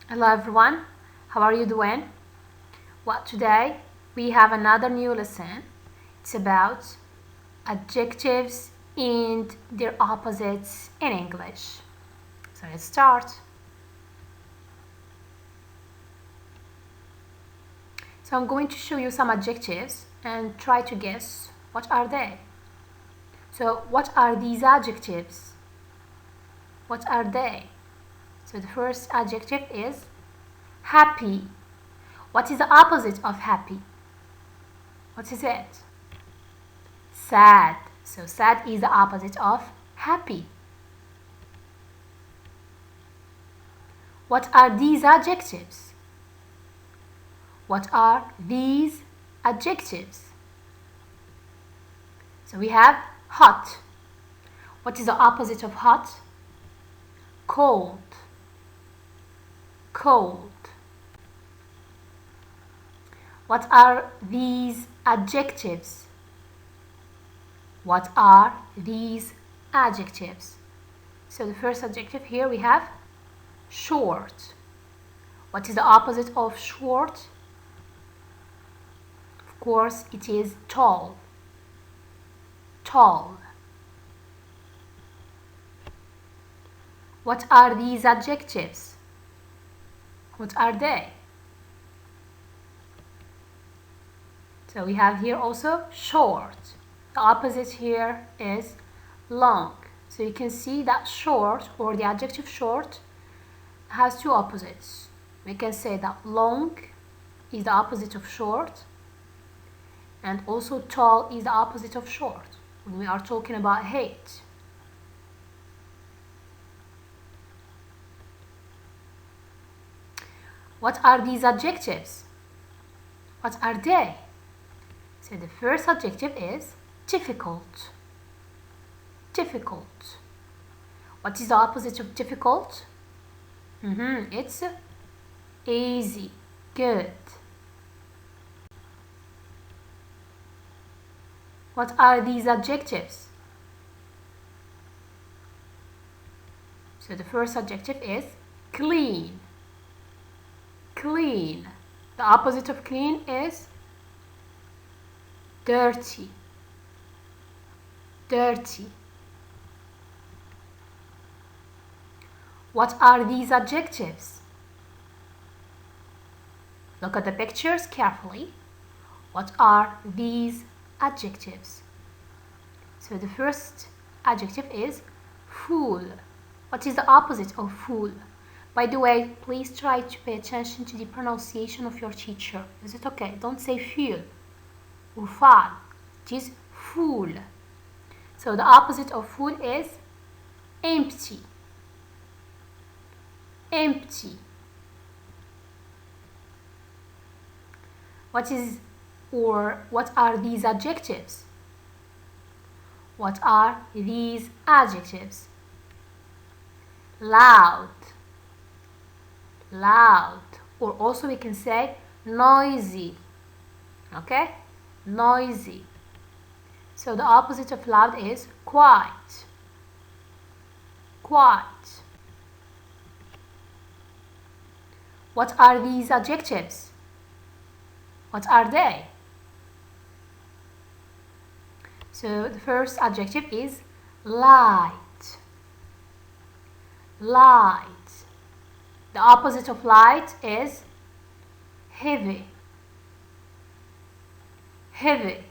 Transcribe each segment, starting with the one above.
Hello everyone, how are you doing? Well, today we have another new lesson. It's about adjectives and their opposites in English. So let's start. So I'm going to show you some adjectives and try to guess what are they. So what are these adjectives? What are they? So the first adjective is happy. What is the opposite of happy? What is it? Sad. So sad is the opposite of happy. What are these adjectives? What are these adjectives? So we have hot. What is the opposite of hot? Cold. Cold. What are these adjectives? What are these adjectives? So the first adjective here we have short. What is the opposite of short? Of course, it is tall. Tall. What are these adjectives? What are they? So we have here also short. The opposite here is long. So you can see that short, or the adjective short, has two opposites. We can say that long is the opposite of short, and also tall is the opposite of short when we are talking about height. What are these adjectives? What are they? So the first adjective is difficult. Difficult. What is the opposite of difficult? It's easy. Good. What are these adjectives? So the first adjective is clean. Clean. The opposite of clean is dirty. Dirty. What are these adjectives? Look at the pictures carefully. What are these adjectives? So the first adjective is fool. What is the opposite of fool? By the way, please try to pay attention to the pronunciation of your teacher. Is it okay? Don't say fool or fal. It is fool. So the opposite of fool is empty. Empty. What are these adjectives? What are these adjectives? Loud. Loud. Or also we can say noisy. Okay? Noisy. So the opposite of loud is quiet. Quiet. What are these adjectives? What are they? So the first adjective is light. Light. The opposite of light is heavy. Heavy.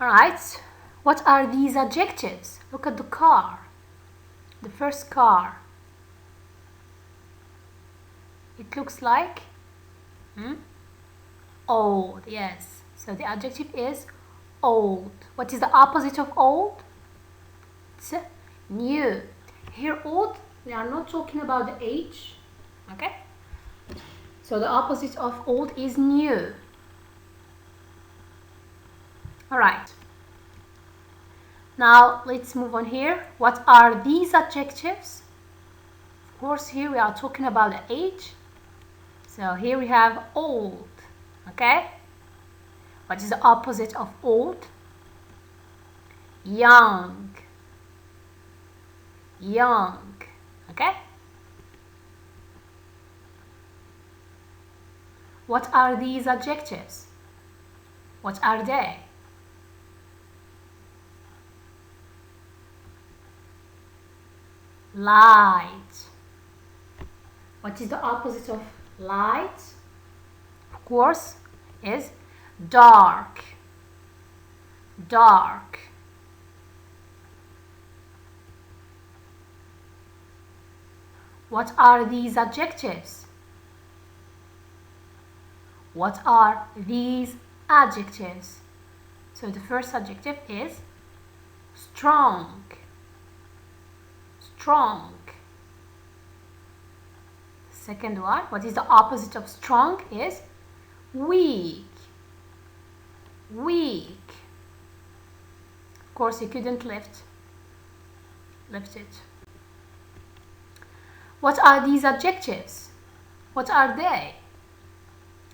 Alright, what are these adjectives? Look at the car. The first car. It looks like old, yes. So the adjective is old. What is the opposite of old? It's new. Here old, we are not talking about the age, okay? So the opposite of old is new. Alright. Now let's move on here. What are these adjectives? Of course, here we are talking about the age. So here we have old, okay? What is the opposite of old? Young. Young, okay? Okay? What are these adjectives? What are they? Light. What is the opposite of light? Of course, is dark. Dark. What are these adjectives? What are these adjectives? So the first adjective is strong. Strong. Second one, what is the opposite of strong? Is weak. Weak. Of course, you couldn't lift it. What are these adjectives? What are they?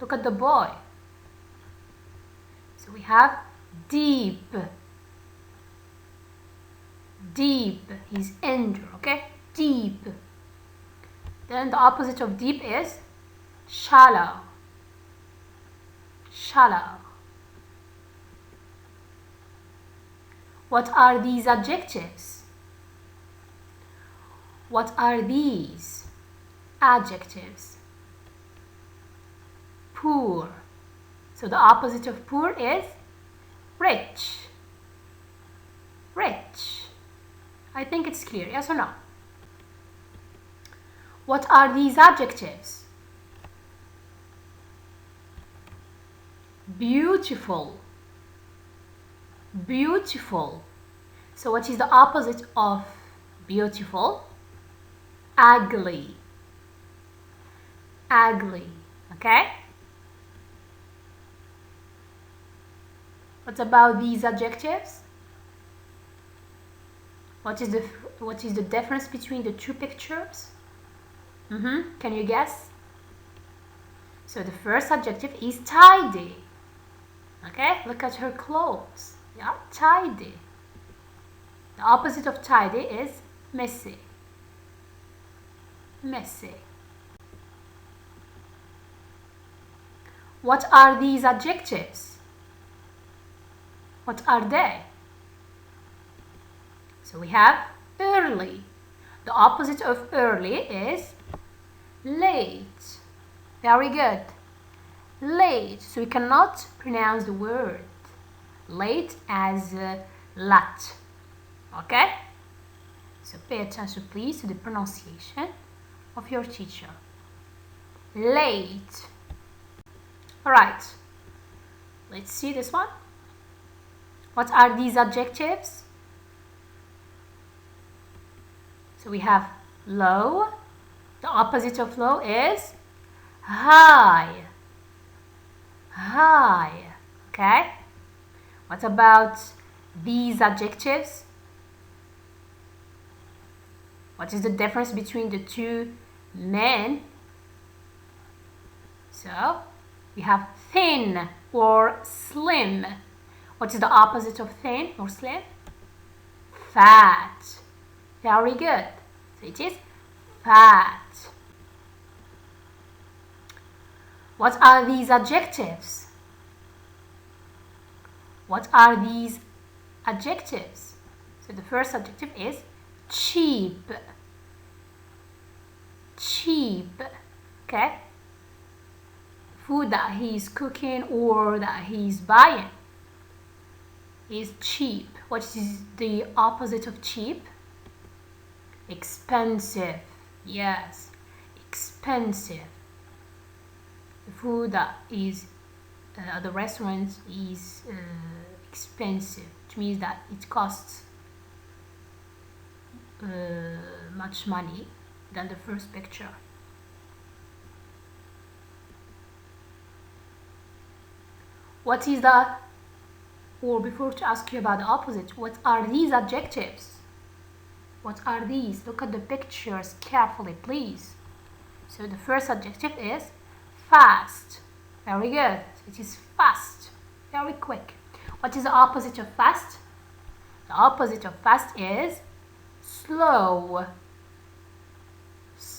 Look at the boy. So we have deep. Deep. He's injured, okay? Deep. Then the opposite of deep is shallow. Shallow. What are these adjectives? What are these adjectives? Poor. So the opposite of poor is rich. Rich. I think it's clear, yes or no? What are these adjectives? Beautiful. Beautiful. So what is the opposite of beautiful? Ugly. Ugly. Okay? What about these adjectives? What is the difference between the two pictures? Can you guess? So the first adjective is tidy. Okay, look at her clothes. Yeah, tidy. The opposite of tidy is messy. Messy. What are these adjectives? What are they? So we have early. The opposite of early is late. Very good. Late. So we cannot pronounce the word late as lat. Okay? So pay attention please to the pronunciation of your teacher. Late. Alright. Let's see this one. What are these adjectives? So we have low. The opposite of low is high. High. Okay? What about these adjectives? What is the difference between the two men? So we have thin or slim. What is the opposite of thin or slim? Fat. Very good. So it is fat. What are these adjectives? What are these adjectives? So the first adjective is cheap. Cheap. Okay? Food that he's cooking or that he's buying is cheap. What is the opposite of cheap? Expensive. Yes, expensive. The food that is at the restaurant is expensive, which means that it costs much money than the first picture. What is the, or before to ask you about the opposite, what are these adjectives? What are these? Look at the pictures carefully, please. So the first adjective is fast. Very good. It is fast. Very quick. What is the opposite of fast? The opposite of fast is slow.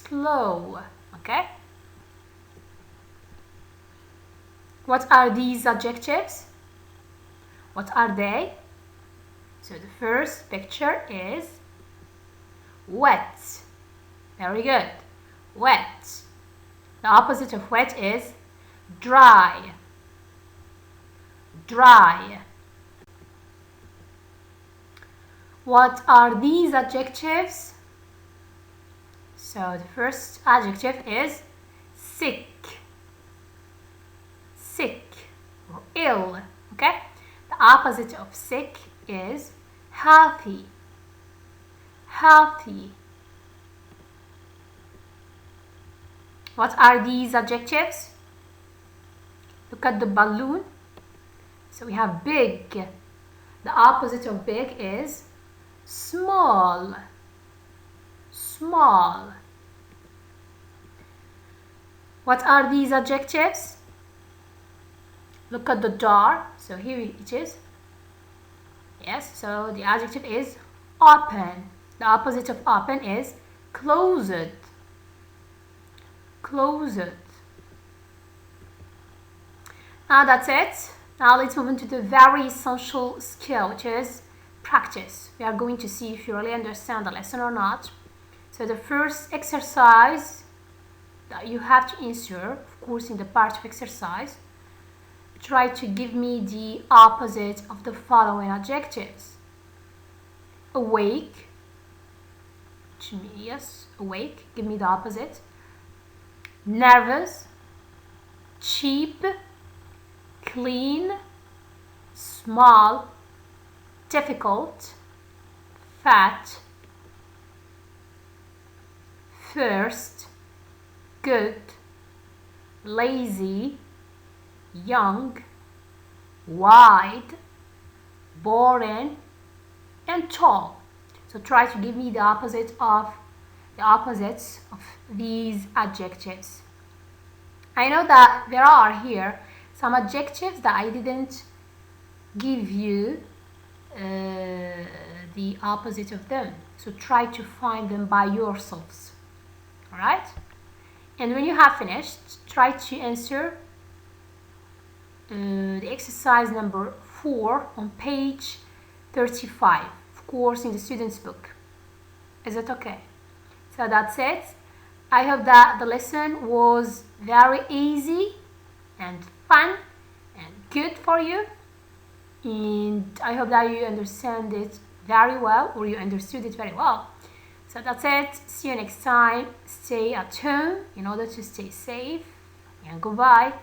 slow. Okay? What are these adjectives? What are they? So the first picture is wet. Very good. Wet. The opposite of wet is dry. Dry. What are these adjectives? So the first adjective is sick. Sick or ill. Okay? The opposite of sick is healthy. Healthy. What are these adjectives? Look at the balloon. So we have big. The opposite of big is small. Small. What are these adjectives? Look at the door. So here it is. Yes, so the adjective is open. The opposite of open is closed. Closed. Now that's it. Now let's move into the very essential skill, which is practice. We are going to see if you really understand the lesson or not. So the first exercise that you have to answer, of course in the part of exercise, try to give me the opposite of the following adjectives. Awake. Yes, awake. Give me the opposite. Nervous. Cheap. Clean. Small. Difficult. Fat. First. Good. Lazy. Young. Wide. Boring. And tall. So try to give me the opposites of these adjectives. I know that there are here some adjectives that I didn't give you the opposite of them. So try to find them by yourselves. Alright? And when you have finished, try to answer the exercise number 4 on page 35. Of course, in the student's book. Is it okay? So that's it. I hope that the lesson was very easy and fun and good for you. And I hope that you understand it very well, or you understood it very well. So that's it. See you next time. Stay at home in order to stay safe. And goodbye.